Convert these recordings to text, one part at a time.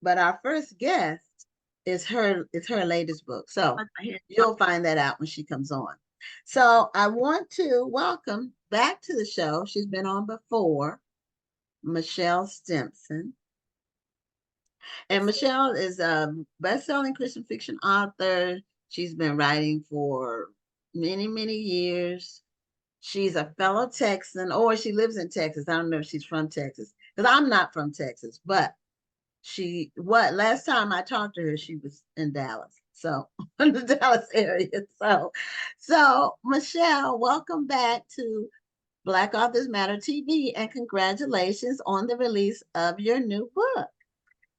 but our first guest is her latest book. So you'll find that out when she comes on. So I want to welcome back to the show. She's been on before, Michelle Stimpson. And Michelle is a best-selling Christian fiction author. She's been writing for many, many years. She's a fellow Texan, or she lives in Texas. I don't know if she's from Texas, because I'm not from Texas, but last time I talked to her, she was in Dallas. So in the Dallas area. So Michelle, welcome back to Black Authors Matter TV, and congratulations on the release of your new book.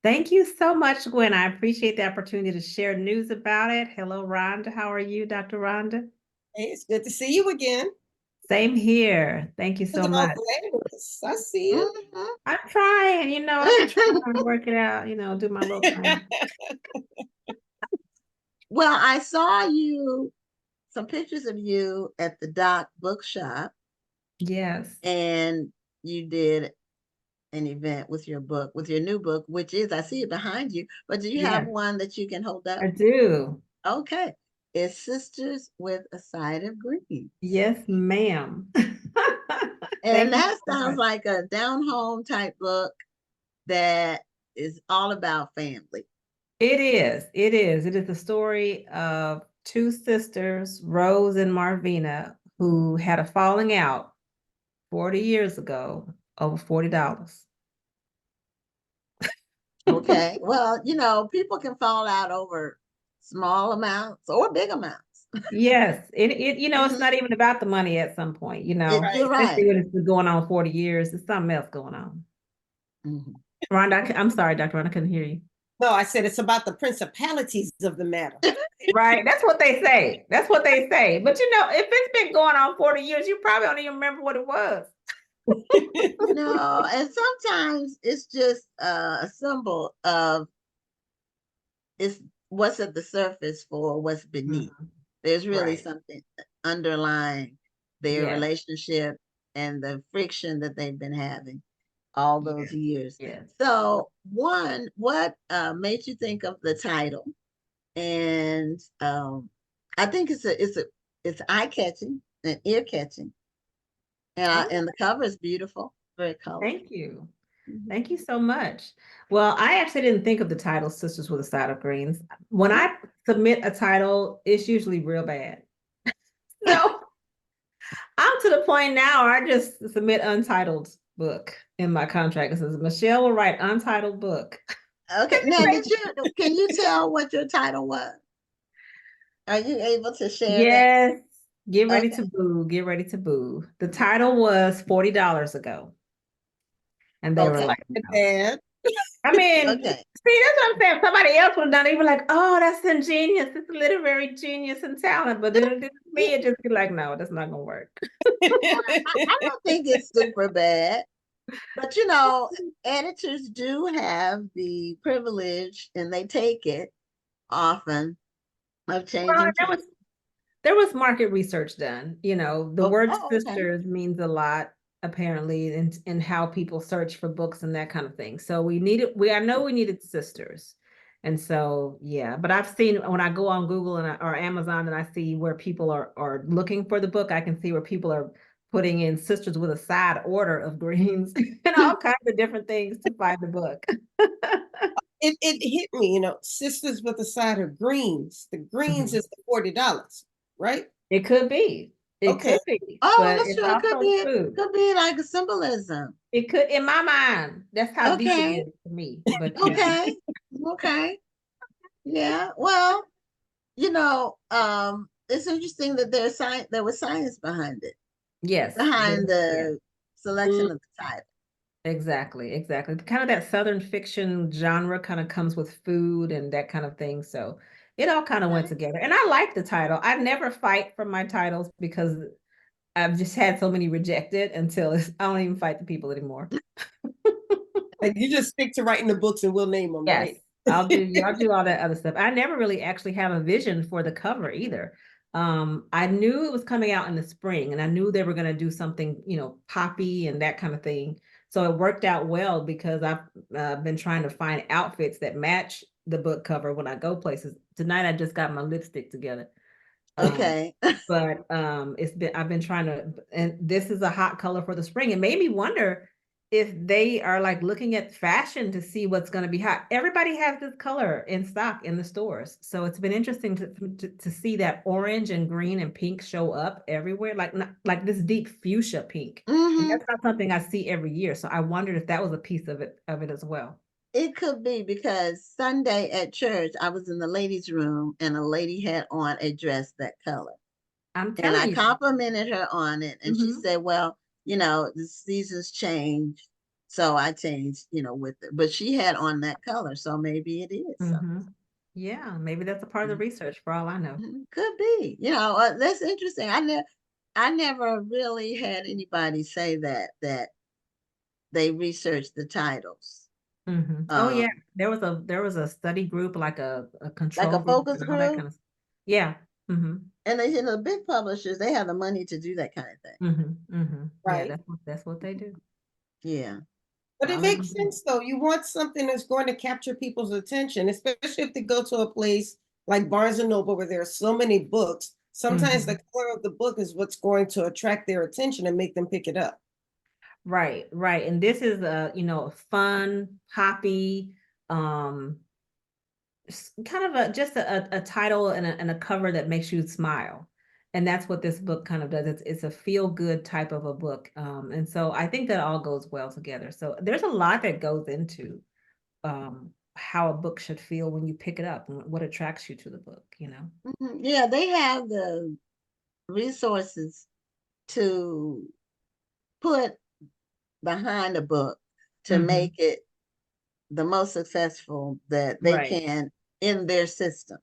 Thank you so much, Gwen. I appreciate the opportunity to share news about it. Hello, Rhonda. How are you, Dr. Rhonda? Hey, it's good to see you again. Same here. Thank you so much. I see you. I'm trying, I'm trying to work it out, do my little thing. Well, I saw some pictures of you at the Doc Bookshop. Yes. And you did an event with your new book, which is, I see it behind you, but do you have one that you can hold up? I do. Okay. It's Sisters with a Side of Green. Yes, ma'am. And that sounds like a down home type book that is all about family. It is. It is. It is the story of two sisters, Rose and Marvina, who had a falling out 40 years ago over $40. Okay. Well, people can fall out over small amounts or big amounts. Yes. It's not even about the money at some point, You're especially right. when it's been going on 40 years. There's something else going on. Rhonda, I'm sorry, Dr. Rhonda, I couldn't hear you. No, I said it's about the principalities of the matter. Right. That's what they say. That's what they say. But if it's been going on 40 years, you probably don't even remember what it was. No, and sometimes it's just a symbol of it's what's at the surface for what's beneath. There's really something underlying their relationship and the friction that they've been having all those years. So what made you think of the title? And I think it's eye-catching and ear-catching. And the cover is beautiful, very colorful. Thank you. Thank you so much. Well, I actually didn't think of the title Sisters with a Side of Greens. When I submit a title, it's usually real bad. So I'm to the point now where I just submit untitled book in my contract. It says Michelle will write untitled book. Okay. Now, can you tell what your title was? Are you able to share that? Yes. Get ready to boo. Get ready to boo. The title was $40 ago. And they were like, no. I mean, see, that's what I'm saying. Somebody else would have done it. Even like, oh, that's ingenious. It's literary genius and talent. But then me, it just be like, no, that's not gonna work. I don't think it's super bad. But editors do have the privilege, and they take it often, of changing. There was market research done. The word sisters means a lot, apparently, in how people search for books and that kind of thing. So I know we needed sisters. And so, yeah, but I've seen when I go on Google or Amazon and I see where people are looking for the book, I can see where people are putting in Sisters with a Side order of greens and all kinds of different things to find the book. It hit me, Sisters with a Side of Greens. The greens is the $40, right? It could be. It could be. Oh, that's true. It could be like a symbolism. It could, in my mind. That's how deep it is to me. But okay. Yeah. Well, it's interesting that there was science behind it. Yes. Behind the selection of the title. Exactly. Kind of that Southern fiction genre kind of comes with food and that kind of thing. So it all kind of went together. And I like the title. I never fight for my titles because I've just had so many rejected I don't even fight the people anymore. And you just stick to writing the books and we'll name them, right? I'll do all that other stuff. I never really actually have a vision for the cover either. I knew it was coming out in the spring and I knew they were going to do something, poppy and that kind of thing. So it worked out well because I've been trying to find outfits that match the book cover when I go places. Tonight I just got my lipstick together. Okay. But I've been trying to, and this is a hot color for the spring. It made me wonder if they are like looking at fashion to see what's going to be hot. Everybody has this color in stock in the stores. So it's been interesting to see that orange and green and pink show up everywhere, like this deep fuchsia pink. And Mm-hmm. that's not something I see every year. So I wondered if that was a piece of it as well. It could be because Sunday at church, I was in the ladies' room and a lady had on a dress that color. I'm And I telling you. complimented her on it. And she said, well, the seasons change. So I changed, with it. But she had on that color. So maybe it is. Yeah, maybe that's a part of the research for all I know. Could be. That's interesting. I never really had anybody say that they researched the titles. Oh yeah, there was a study group, like a Like control a group focus and all that group. kind of. Yeah. And the big publishers, they have the money to do that kind of thing. Yeah, Right. that's what they do. Yeah. But it All they makes can do. sense though. You want something that's going to capture people's attention, especially if they go to a place like Barnes and Noble where there are so many books. Sometimes the color of the book is what's going to attract their attention and make them pick it up. Right, right. And this is a fun, poppy, kind of just a title and a cover that makes you smile. And that's what this book kind of does. It's a feel good type of a book. And so I think that all goes well together. So there's a lot that goes into how a book should feel when you pick it up and what attracts you to the book, Yeah, they have the resources to put behind a book to make it the most successful that they Right. can in their system.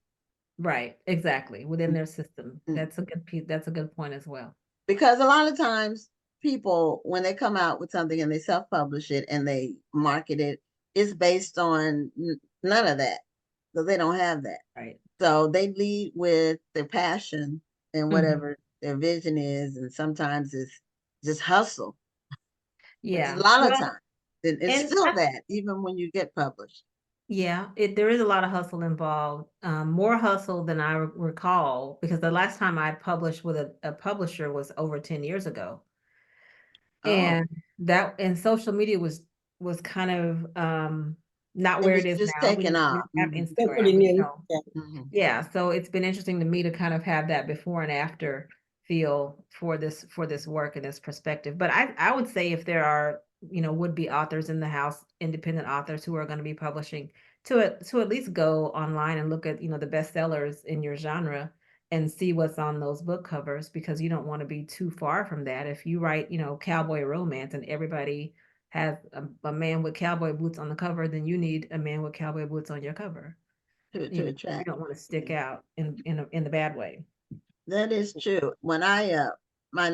Right, exactly. Within their system. That's a good piece. That's a good point as well. Because a lot of times people, when they come out with something and they self-publish it and they market it, it's based on none of that. So they don't have that. Right. So they lead with their passion and whatever their vision is, and sometimes it's just hustle. But a Yeah. lot of Well, times it's and still that, even when you get published. yeah, there is a lot of hustle involved. More hustle than I recall, because the last time I published with a publisher was over 10 years ago. Oh, And social media was kind of not it where was it is just now. taken We off. have Still pretty Instagram, new. Yeah. Yeah, so it's been interesting to me to kind of have that before and after feel for this work and this perspective. But I would say if there are, would-be authors in the house, independent authors who are going to be publishing, to at least go online and look at, the bestsellers in your genre and see what's on those book covers, because you don't want to be too far from that. If you write, cowboy romance and everybody has a man with cowboy boots on the cover, then you need a man with cowboy boots on your cover. To You attract. don't want to stick out in the bad way. That is true. When I my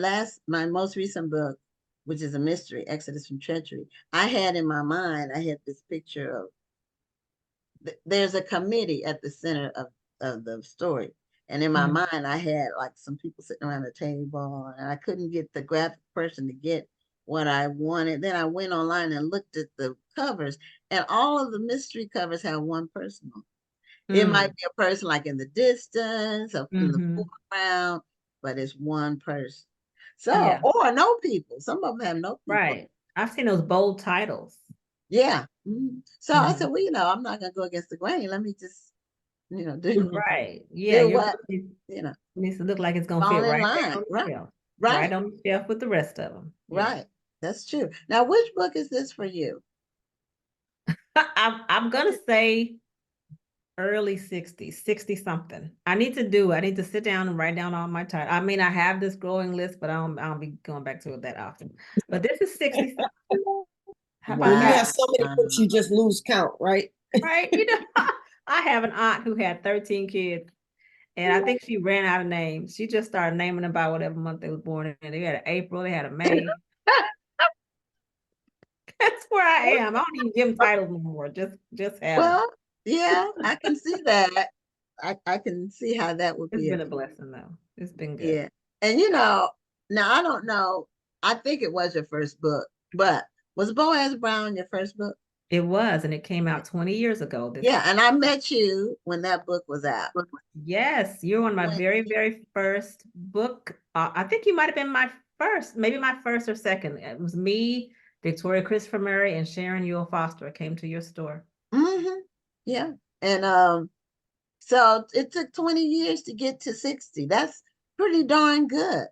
most recent book, which is a mystery, Exodus from Treachery, I had in my mind, I had this picture of there's a committee at the center of the story. And in my mind, I had like some people sitting around the table, and I couldn't get the graphic person to get what I wanted. Then I went online and looked at the covers, and all of the mystery covers have one person on. It might be a person like in the distance or in the foreground, but it's one person. So, Yeah. or no people. Some of them have no people. Right. I've seen those bold titles. Yeah. So I said, well, I'm not gonna go against the grain. Let me just, do Right. Yeah. do Your what, book needs to look like it's gonna fall fit in right line. there on the shelf. Right. Right on the shelf with the rest of them. Yeah. Right. That's true. Now, which book is this for you? I'm gonna say early 60s, 60 something. I need to sit down and write down all my titles. I mean, I have this growing list, but I don't be going back to it that often. But this is 60 something. How about When you that? have so many books, you just lose count, right? Right. I have an aunt who had 13 kids, and I think she ran out of names. She just started naming them by whatever month they was born in. They had an April, they had a May. That's where I am. I don't even give them titles anymore. Just have them. Well, yeah, I can see that. I can see how that would It's be been a blessing though. It's been good. yeah. And now I don't know. I think it was your first book, but Was Boaz Brown your first book? It was, and it came out 20 years ago. Yeah, and I met you when that book was out. Yes, you're one of my very, 20. very first book. I think you might have been my first, maybe my first or second. It was me, Victoria Christopher Murray, and Sharon Ewell Foster came to your store. Mm-hmm. Yeah. And so it took 20 years to get to 60. That's pretty darn good.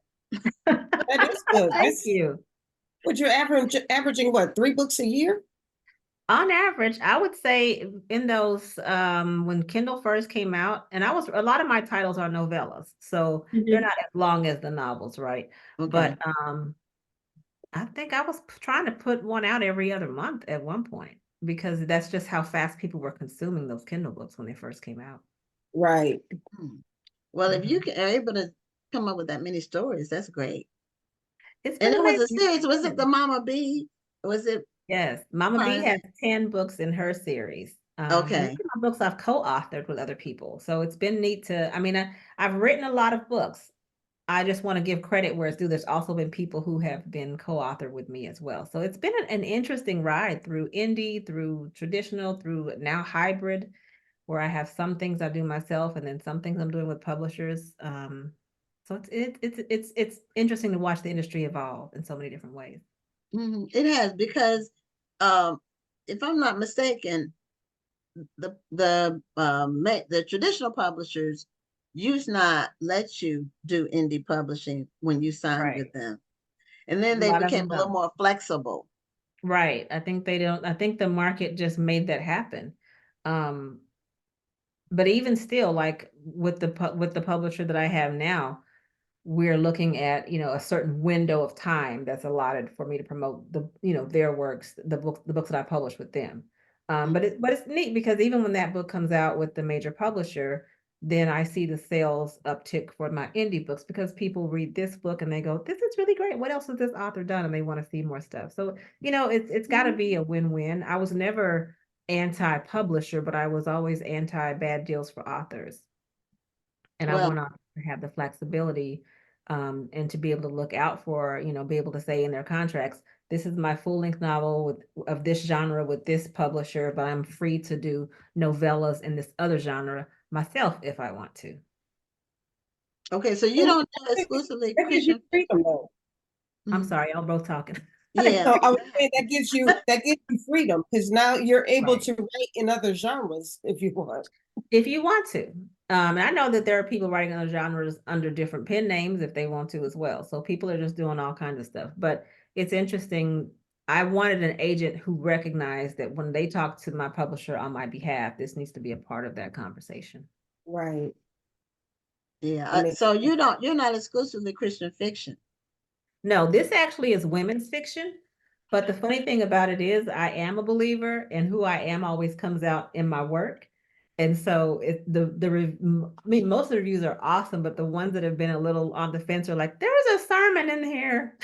That is good. Thank you. What you're averaging what, 3 books a year? On average, I would say in those when Kindle first came out, and a lot of my titles are novellas, so they're not as long as the novels, right? Okay. But I think I was trying to put one out every other month at one point because that's just how fast people were consuming those Kindle books when they first came out. Right. Well, if you are able to come up with that many stories, that's great. It's And been it was a amazing. series. Was it the Mama Bee? Was it? Yes, Mama B has 10 books in her series. Okay. My books I've co-authored with other people. So it's been neat to, I mean, I've written a lot of books. I just want to give credit where it's due. There's also been people who have been co-authored with me as well. So it's been an interesting ride through indie, through traditional, through now hybrid, where I have some things I do myself and then some things I'm doing with publishers. So it's interesting to watch the industry evolve in so many different ways. It has, because if I'm not mistaken, the traditional publishers used not let you do indie publishing when you signed with them, and then they became a little more flexible. Right. I think they don't. I think the market just made that happen. But even still, like with the publisher that I have now, we're looking at, a certain window of time that's allotted for me to promote their works, the books that I publish with them. But it's neat because even when that book comes out with the major publisher, then I see the sales uptick for my indie books because people read this book and they go, "This is really great. What else has this author done?" And they want to see more stuff. So, it's got to be a win-win. I was never anti-publisher, but I was always anti-bad deals for authors. And I want to have the flexibility and to be able to look out for, be able to say in their contracts, this is my full-length novel of this genre with this publisher, but I'm free to do novellas in this other genre myself if I want to. Okay, so you don't do exclusively Christian freedom, though. I'm sorry, y'all both talking. Yeah. So I was saying that gives you freedom because now you're able to write in other genres if you want. If you want to. And I know that there are people writing other genres under different pen names if they want to as well. So people are just doing all kinds of stuff. But it's interesting. I wanted an agent who recognized that when they talk to my publisher on my behalf, this needs to be a part of that conversation. Right. Yeah. So you're not exclusively Christian fiction. No, this actually is women's fiction. But the funny thing about it is I am a believer, and who I am always comes out in my work. And so most of the reviews are awesome, but the ones that have been a little on the fence are like, there was a sermon in here.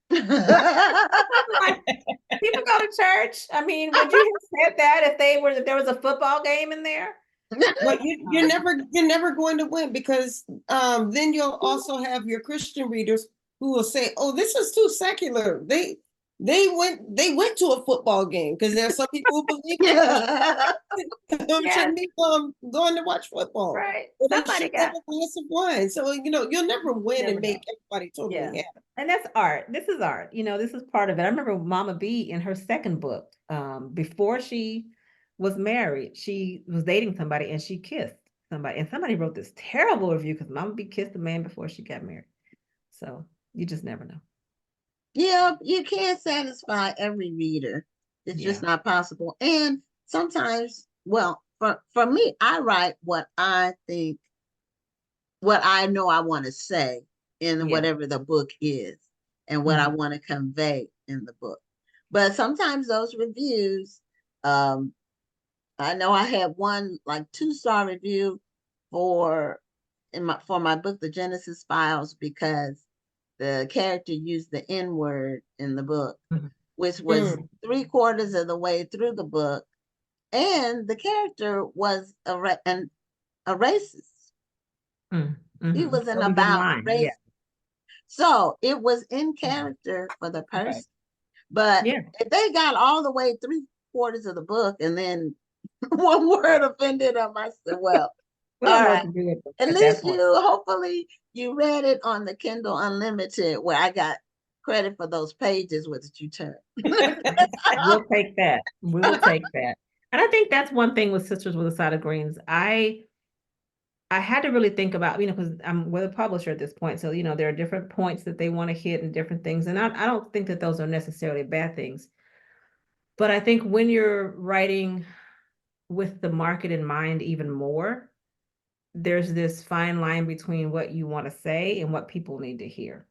Like, people go to church. I mean, would you have said that if there was a football game in there? But you're never going to win because then you'll also have your Christian readers who will say, "Oh, this is too secular." They went to a football game because there are some people who believe shouldn't be going to watch football. Right. Somebody got a glass of wine. So you'll never win and make everybody totally happy. And that's art. This is art. This is part of it. I remember Mama B in her second book, before she was married, she was dating somebody and she kissed somebody. And somebody wrote this terrible review because Mama B kissed a man before she got married. So you just never know. Yeah, you can't satisfy every reader. It's just not possible. And sometimes, well, for me, I write what I think, what I know I want to say in whatever the book is and what I want to convey in the book. But sometimes those reviews, I know I had one like 2-star review for my book, The Genesis Files, because the character used the N-word in the book, which was 3/4 of the way through the book, and the character was a racist. He wasn't about race. So it was in character for the person, But Yeah. if they got all the way 3/4 of the book and then one word offended them, I said, well, We don't all know right. what to do with At at that least point. hopefully you read it on the Kindle Unlimited where I got credit for those pages with you turned. We'll take that. We will take that. And I think that's one thing with Sisters with a Side of Greens. I had to really think about, because I'm with a publisher at this point. So, there are different points that they want to hit and different things. And I don't think that those are necessarily bad things. But I think when you're writing with the market in mind even more, there's this fine line between what you want to say and what people need to hear.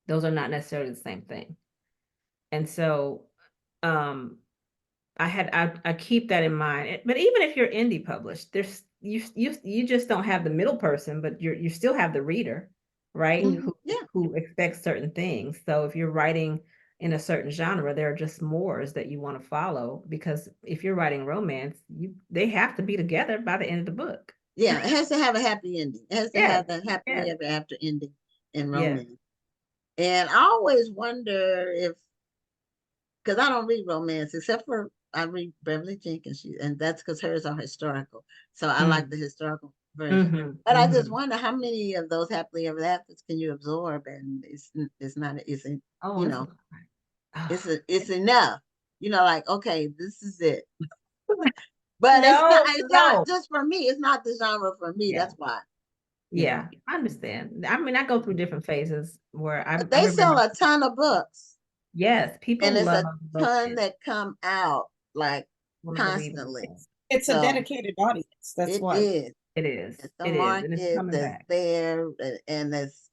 Those are not necessarily the same thing. And so I keep that in mind. But even if you're indie published, there's you just don't have the middle person, but you still have the reader, right? Mm-hmm. Who expects certain things. So if you're writing in a certain genre, there are just mores that you want to follow, because if you're writing romance, they have to be together by the end of the book. Yeah, it has to have a happy ending. It has to have a happily yes. ever after ending in Yes. romance. And I always wonder if, because I don't read romance except for I read Beverly Jenkins, and that's because hers are historical. So I like the historical version. But I just wonder how many of those happily ever afters can you absorb, and it's not isn't it's enough. Like, okay, this is it. But it's not just for me. It's not the genre for me. That's why. Yeah, I understand. I mean, I go through different phases where But they sell a ton of books. Yes, people and it's love a ton that come out like constantly. It's a dedicated audience. That's why. It is. It's a market that's there and that's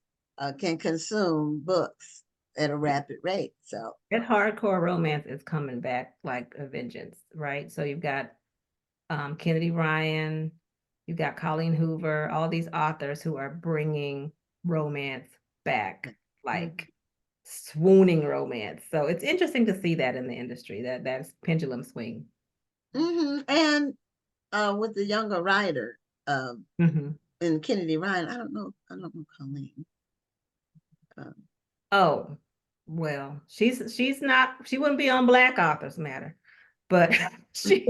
can consume books at a rapid rate. So that hardcore romance is coming back like a vengeance, right? So you've got Kennedy Ryan, you've got Colleen Hoover, all these authors who are bringing romance back, like swooning romance. So it's interesting to see that in the industry, that's pendulum swing. And with the younger writer, in Kennedy Ryan, I don't know Colleen. Oh, well, she wouldn't be on Black Authors Matter, but she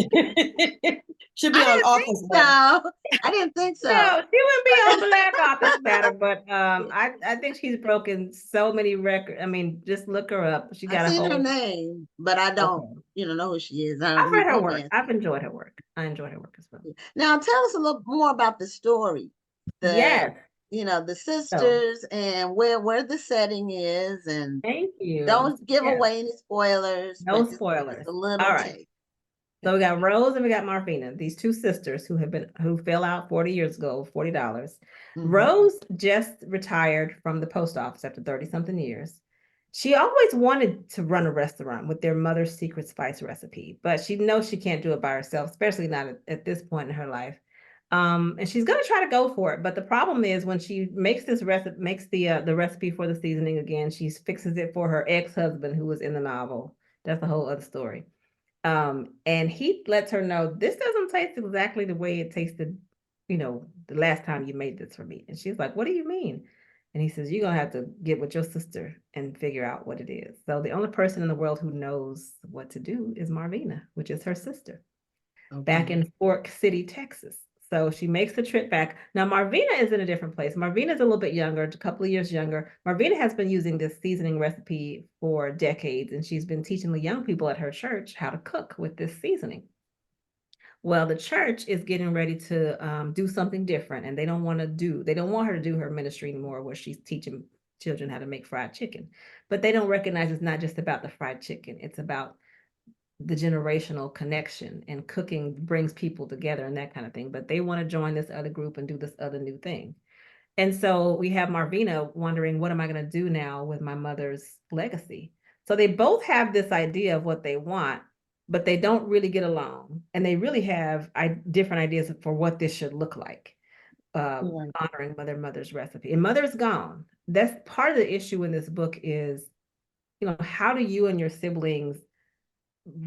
should be on Authors Matter. I didn't think so. No, she wouldn't be on Black Authors Matter, but I think she's broken so many records. I mean, just look her up. She got I've seen her name, but I don't, know who she is. I've read her work. I've enjoyed her work. I enjoyed her work as well. Now, tell us a little more about the story. The sisters and where the setting is, and thank you. Don't give away any spoilers. No spoilers. Just a little all right. So we got Rose and we got Marvina, these two sisters who fell out 40 years ago, $40. Rose just retired from the post office after 30-something years. She always wanted to run a restaurant with their mother's secret spice recipe, but she knows she can't do it by herself, especially not at this point in her life. And she's going to try to go for it. But the problem is when she makes the recipe for the seasoning again, she fixes it for her ex-husband who was in the novel. That's a whole other story. And he lets her know this doesn't taste exactly the way it tasted, the last time you made this for me. And she's like, what do you mean? And he says, you're going to have to get with your sister and figure out what it is. So the only person in the world who knows what to do is Marvina, which is her sister, back in Fork City, Texas. So she makes the trip back. Now, Marvina is in a different place. Marvina is a little bit younger, a couple of years younger. Marvina has been using this seasoning recipe for decades, and she's been teaching the young people at her church how to cook with this seasoning. Well, the church is getting ready to do something different, and they don't want her to do her ministry anymore where she's teaching children how to make fried chicken. But they don't recognize it's not just about the fried chicken. It's about the generational connection, and cooking brings people together and that kind of thing. But they want to join this other group and do this other new thing. And so we have Marvina wondering, what am I going to do now with my mother's legacy? So they both have this idea of what they want, but they don't really get along. And they really have different ideas for what this should look like, honoring their mother's recipe. And mother's gone. That's part of the issue in this book is, how do you and your siblings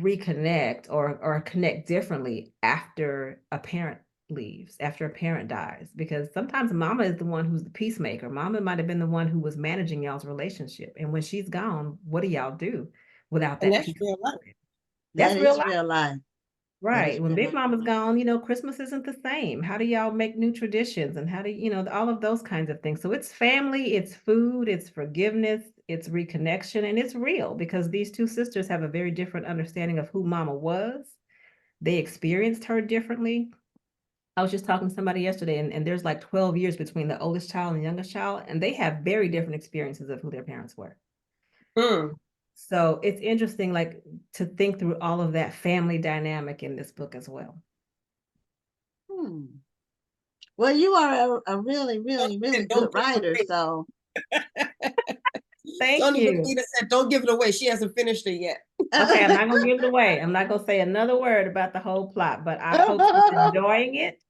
reconnect or connect differently after a parent leaves, after a parent dies? Because sometimes mama is the one who's the peacemaker. Mama might have been the one who was managing y'all's relationship. And when she's gone, what do y'all do? without And that that's piece. real life. That's That real is life. real life. Right. When Big Mama's gone, you know, Christmas isn't the same. How do y'all make new traditions and how do you know all of those kinds of things? So it's family, it's food, it's forgiveness, it's reconnection, and it's real because these two sisters have a very different understanding of who Mama was. They experienced her differently. I was just talking to somebody yesterday, and there's like 12 years between the oldest child and the youngest child, and they have very different experiences of who their parents were. Mm. So it's interesting, like to think through all of that family dynamic in this book as well. Well, you are a really, really, really good Don't writer. So thank Tony you. Benita said, "Don't give it away. She hasn't finished it yet." Okay, I'm not gonna give it away. I'm not gonna say another word about the whole plot, but I hope she's enjoying it.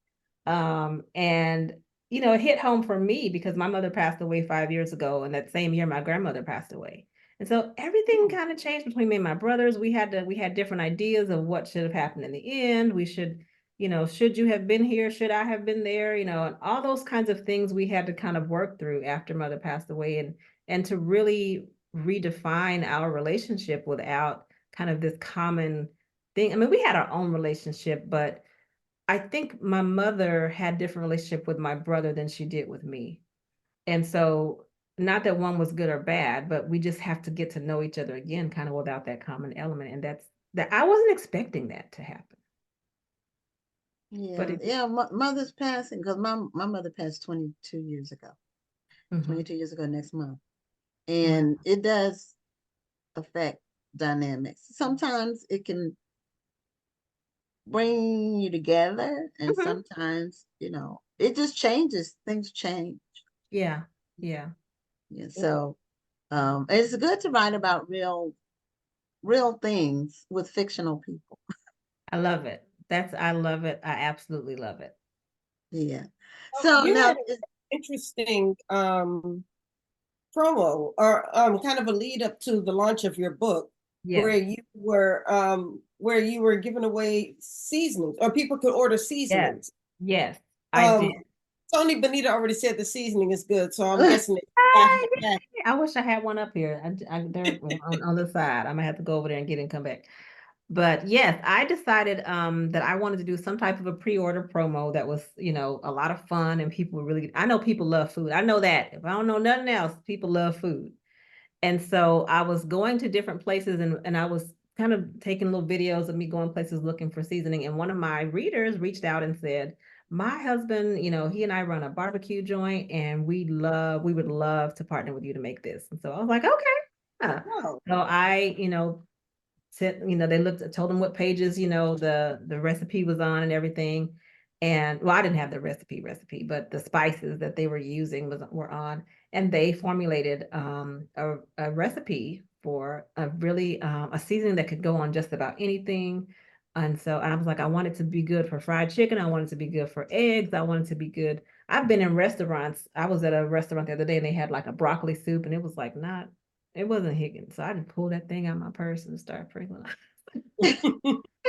And you know, it hit home for me because my mother passed away 5 years ago, and that same year my grandmother passed away. And so everything kind of changed between me and my brothers. We had different ideas of what should have happened in the end. We should, you know, should you have been here? Should I have been there? You know, and all those kinds of things we had to kind of work through after mother passed away and to really redefine our relationship without kind of this common thing. I mean, we had our own relationship, but I think my mother had different relationship with my brother than she did with me. And so not that one was good or bad, but we just have to get to know each other again, kind of without that common element. And that's that I wasn't expecting that to happen. But yeah, mother's passing because my mother passed 22 years ago. 22 years ago next month. And it does affect dynamics. Sometimes it can bring you together, and sometimes, you know, it just changes. Things change. Yeah. Yeah. Yeah. So it's good to write about real things with fictional people. I love it. I love it. I absolutely love it. Yeah. So You now had an interesting promo or kind of a lead up to the launch of your book where you were giving away seasonings or people could order seasonings. Yes, I did. Tony Benita already said the seasoning is good, so I'm guessing it. I wish I had one up here. They're on the side. I'm gonna have to go over there and get it and come back. But yes, I decided that I wanted to do some type of a pre-order promo that was, you know, a lot of fun and people really, I know people love food. I know that. If I don't know nothing else, people love food. And so I was going to different places and I was kind of taking little videos of me going places looking for seasoning. And one of my readers reached out and said, my husband, you know, he and I run a barbecue joint and we would love to partner with you to make this. And so I was like, okay. Wow. So I, you know, said, you know, they told them what pages, you know, the recipe was on and everything. And well, I didn't have the recipe, but the spices that they were using were on. And they formulated a recipe for a really a seasoning that could go on just about anything. And so I was like, I want it to be good for fried chicken. I want it to be good for eggs. I want it to be good. I've been in restaurants. I was at a restaurant the other day and they had like a broccoli soup and it was like it wasn't Higgins. So I just pulled that thing out of my purse and start freaking. It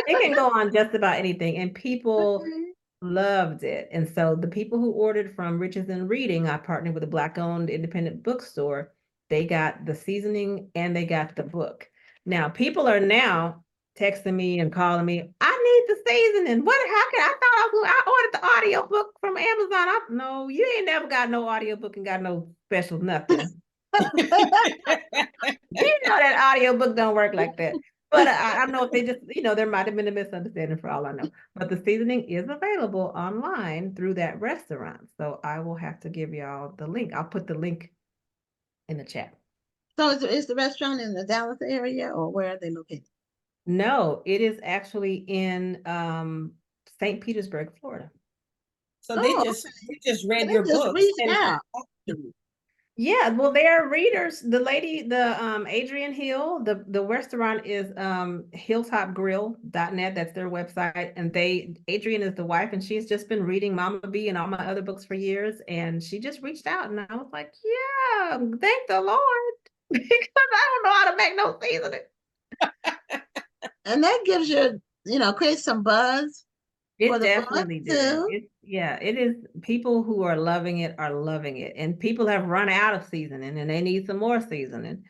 can go on just about anything. And people loved it. And so the people who ordered from Riches and Reading, I partnered with a Black-owned independent bookstore. They got the seasoning and they got the book. Now people are now texting me and calling me, I need the seasoning. I ordered the audio book from Amazon. No, you ain't never got no audio book and got no special nothing. You know that audio book don't work like that. But I don't know if they just, you know, there might have been a misunderstanding for all I know. But the seasoning is available online through that restaurant. So I will have to give y'all the link. I'll put the link in the chat. So is the restaurant in the Dallas area or where are they located? No, it is actually in St. Petersburg, Florida. So they just read your book. Out. Yeah, well, they are readers. The lady, Adrian Hill, the restaurant is hilltopgrill.net. That's their website. And Adrian is the wife, and she's just been reading Mama B and all my other books for years. And she just reached out, and I was like, yeah, thank the Lord. Because I don't know how to make no seasoning. And that gives you know, creates some buzz. It definitely did. It is. People who are loving it are loving it. And people have run out of seasoning and they need some more seasoning.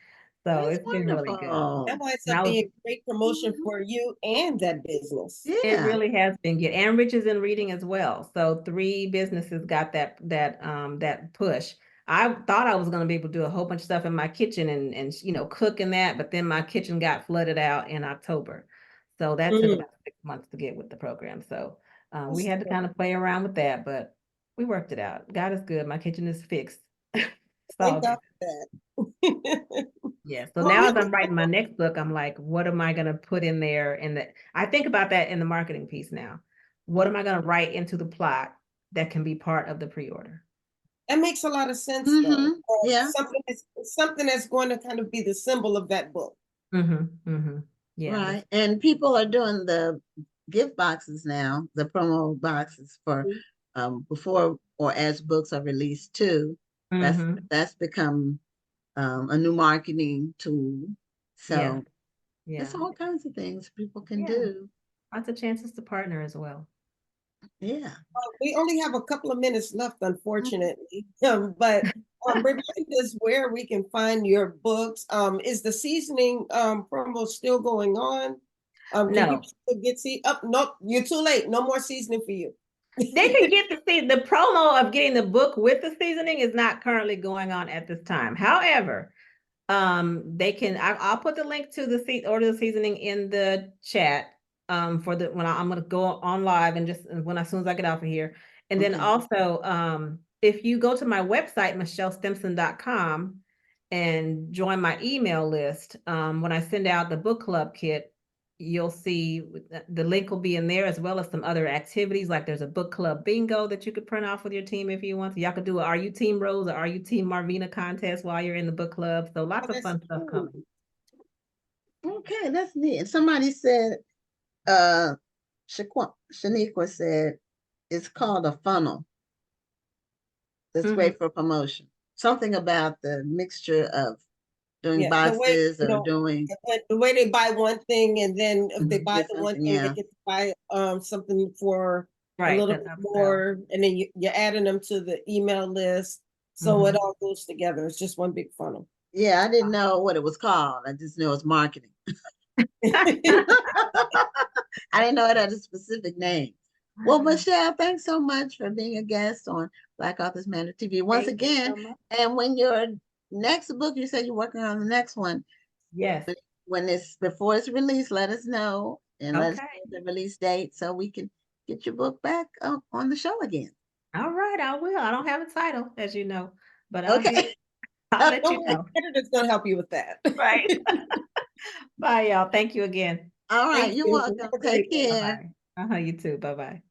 So That's it's been really good. That wonderful. winds And I up was, being a great promotion Mhm. for you and that business. it Yeah. really has been good. And Riches in Reading as well. So 3 businesses got that push. I thought I was going to be able to do a whole bunch of stuff in my kitchen and you know, cook and that, but then my kitchen got flooded out in October. So that took Mm. about 6 months to get with the program. So we That's had to good. kind of play around with that, but we worked it out. God is good. My kitchen is fixed. It's all Thank God good. for that. Yeah. So Well, now we as I'm writing my next book, I'm like, what am I going to put in there? I think about that in the marketing piece now. What am I going to write into the plot that can be part of the pre-order? that makes a lot of sense, though. Mm-hmm. Yeah. Something that's going to kind of be the symbol of that book. Mm-hmm. Mm-hmm. Yeah. Right. And people are doing the gift boxes now, the promo boxes for before or as books are released too. Mm-hmm. That's become a new marketing tool. Yeah. So Yeah. there's all kinds of things people can Yeah. do. Lots of chances to partner as well. Yeah. We only have a couple of minutes left, Mhm. unfortunately. But remind us where we can find your books. Is the seasoning promo still going on? Can No, people still get up? Nope, you're too late. No more seasoning for you. they can get the promo of getting the book with the seasoning is not currently going on at this time. However, they can, I'll put the link to the order the seasoning in the chat for the when I'm going to go on live and just when as soon as I get off of here. And then Okay. also if you go to my website michellestimpson.com and join my email list, when I send out the book club kit, you'll see the link will be in there as well as some other activities, like there's a book club bingo that you could print off with your team if you want to. Y'all could do a Are You Team Rose or Are You Team Marvina contest while you're in the book club. So lots of That's fun stuff cool. coming. Okay, that's neat. And somebody said, Shaniqua said, it's called a funnel. That's great for promotion. Something about the mixture of doing Yeah, the way boxes or doing the way they buy one thing, and then if they buy get the one something, thing, they yeah. get to buy something for a Right. little That's bit upsell. more, and then you're adding them to the email list, so it all goes together. It's just one big funnel. Yeah, I didn't know what it was called. I just knew it was marketing. I didn't know it had a specific name. Well, Michelle, thanks so much for being a guest on Black Authors Matter TV once Thank you again. so much. And when your next book, you said you're working on the next one. Yes. When it's before it's released, let us know and let us Okay. know the release date so we can get your book back on the show again. All right, I will. I don't have a title, as you know, but Okay. I'll let you Don't worry, know. editor's gonna help you with that. Right. Bye, y'all. Thank you again. All right. Thank You're you. welcome. Have a Take great day. care. Bye-bye. You too. Bye-bye.